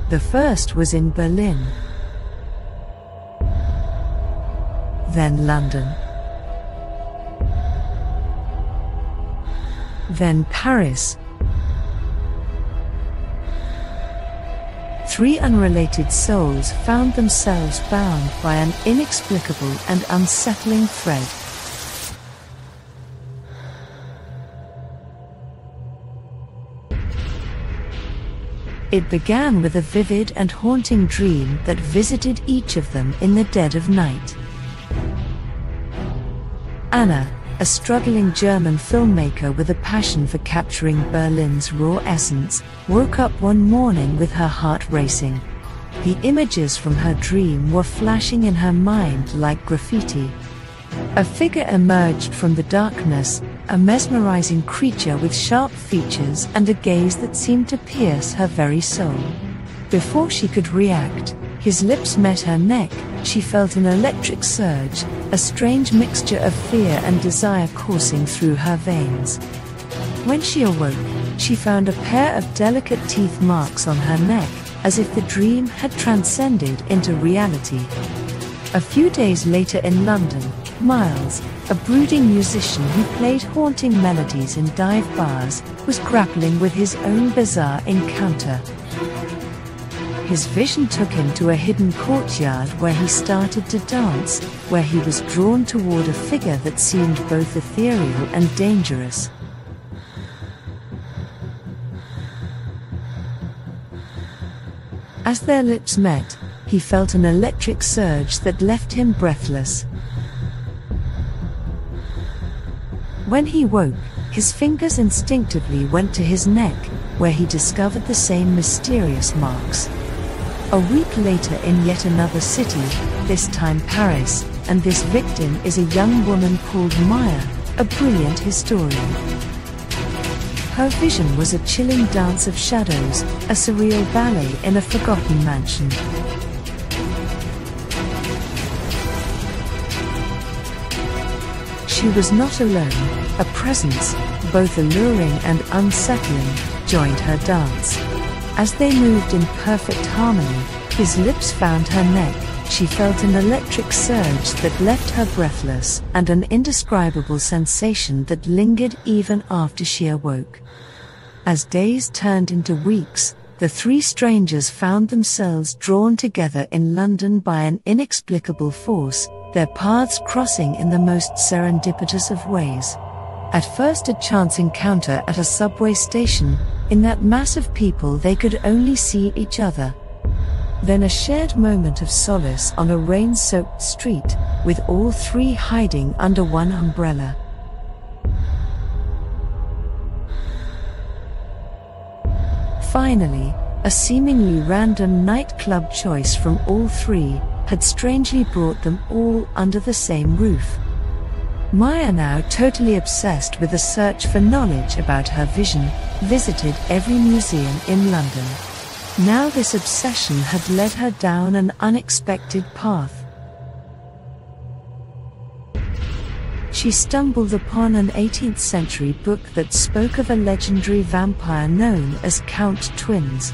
The first was in Berlin, then London, then Paris. 3 unrelated souls found themselves bound by an inexplicable and unsettling thread. It began with a vivid and haunting dream that visited each of them in the dead of night. Anna, a struggling German filmmaker with a passion for capturing Berlin's raw essence, woke up one morning with her heart racing. The images from her dream were flashing in her mind like graffiti. A figure emerged from the darkness, a mesmerizing creature with sharp features and a gaze that seemed to pierce her very soul. Before she could react, his lips met her neck. She felt an electric surge, a strange mixture of fear and desire coursing through her veins. When she awoke, she found a pair of delicate teeth marks on her neck, as if the dream had transcended into reality. A few days later in London, Miles, a brooding musician who played haunting melodies in dive bars, was grappling with his own bizarre encounter. His vision took him to a hidden courtyard where he started to dance, where he was drawn toward a figure that seemed both ethereal and dangerous. As their lips met, he felt an electric surge that left him breathless. When he woke, his fingers instinctively went to his neck, where he discovered the same mysterious marks. A week later in yet another city, this time Paris, and this victim is a young woman called Maya, a brilliant historian. Her vision was a chilling dance of shadows, a surreal ballet in a forgotten mansion. She was not alone. A presence, both alluring and unsettling, joined her dance. As they moved in perfect harmony, his lips found her neck. She felt an electric surge that left her breathless, and an indescribable sensation that lingered even after she awoke. As days turned into weeks, the 3 strangers found themselves drawn together in London by an inexplicable force, their paths crossing in the most serendipitous of ways. At first a chance encounter at a subway station. In that mass of people they could only see each other. Then a shared moment of solace on a rain-soaked street, with all 3 hiding under one umbrella. Finally, a seemingly random nightclub choice from all 3 had strangely brought them all under the same roof. Maya, now totally obsessed with the search for knowledge about her vision, visited every museum in London. Now this obsession had led her down an unexpected path. She stumbled upon an 18th century book that spoke of a legendary vampire known as Count Twinz.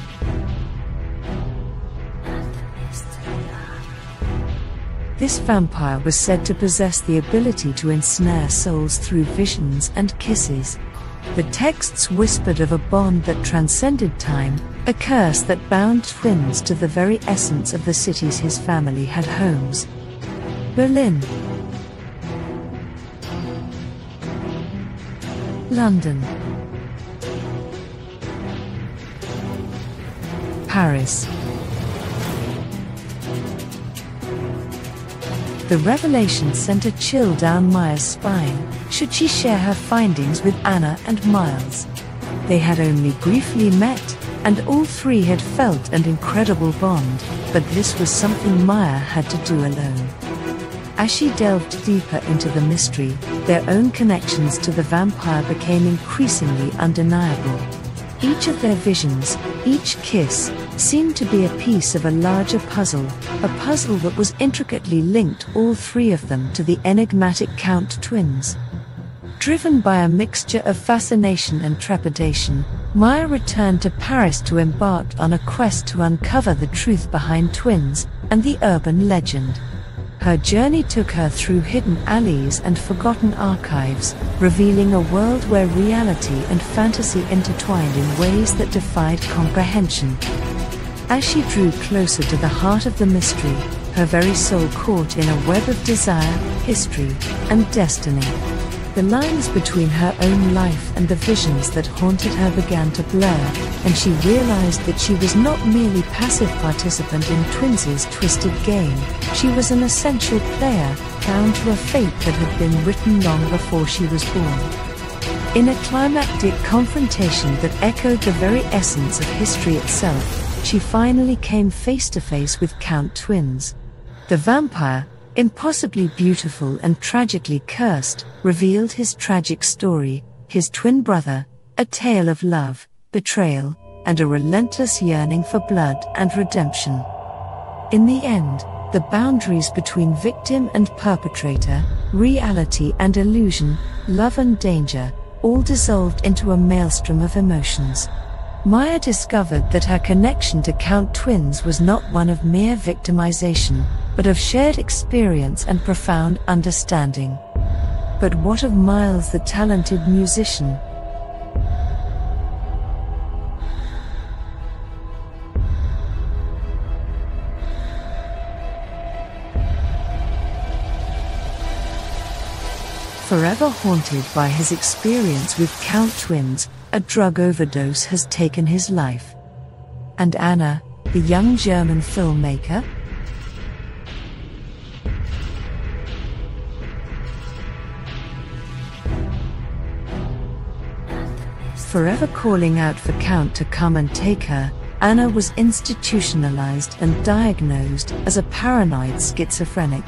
This vampire was said to possess the ability to ensnare souls through visions and kisses. The texts whispered of a bond that transcended time, a curse that bound Twinz to the very essence of the cities his family had homes. Berlin, London, Paris. The revelation sent a chill down Maya's spine. Should she share her findings with Anna and Miles? They had only briefly met, and all 3 had felt an incredible bond, but this was something Maya had to do alone. As she delved deeper into the mystery, their own connections to the vampire became increasingly undeniable. Each of their visions, each kiss, seemed to be a piece of a larger puzzle, a puzzle that was intricately linked, all 3 of them, to the enigmatic Count Twinz. Driven by a mixture of fascination and trepidation, Maya returned to Paris to embark on a quest to uncover the truth behind Twinz and the urban legend. Her journey took her through hidden alleys and forgotten archives, revealing a world where reality and fantasy intertwined in ways that defied comprehension. As she drew closer to the heart of the mystery, her very soul caught in a web of desire, history, and destiny. The lines between her own life and the visions that haunted her began to blur, and she realized that she was not merely passive participant in Twinz's twisted game. She was an essential player, bound to a fate that had been written long before she was born. In a climactic confrontation that echoed the very essence of history itself, she finally came face to face with Count Twinz. The vampire, impossibly beautiful and tragically cursed, revealed his tragic story, his twin brother, a tale of love, betrayal, and a relentless yearning for blood and redemption. In the end, the boundaries between victim and perpetrator, reality and illusion, love and danger, all dissolved into a maelstrom of emotions. Maya discovered that her connection to Count Twinz was not one of mere victimization, but of shared experience and profound understanding. But what of Miles, the talented musician? Forever haunted by his experience with Count Twinz, a drug overdose has taken his life. And Anna, the young German filmmaker? Forever calling out for Count to come and take her, Anna was institutionalized and diagnosed as a paranoid schizophrenic.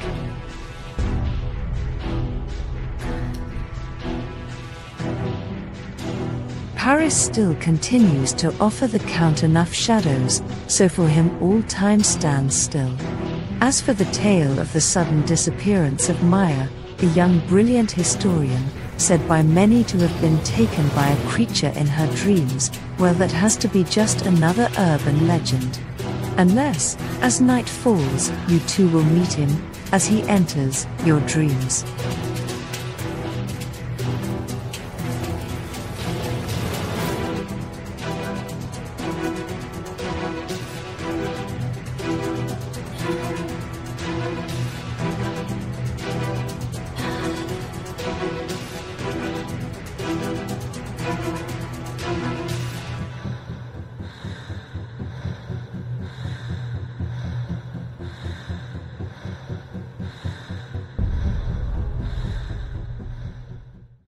Paris still continues to offer the Count enough shadows, so for him all time stands still. As for the tale of the sudden disappearance of Maya, the young brilliant historian, said by many to have been taken by a creature in her dreams, well, that has to be just another urban legend. Unless, as night falls, you too will meet him, as he enters your dreams.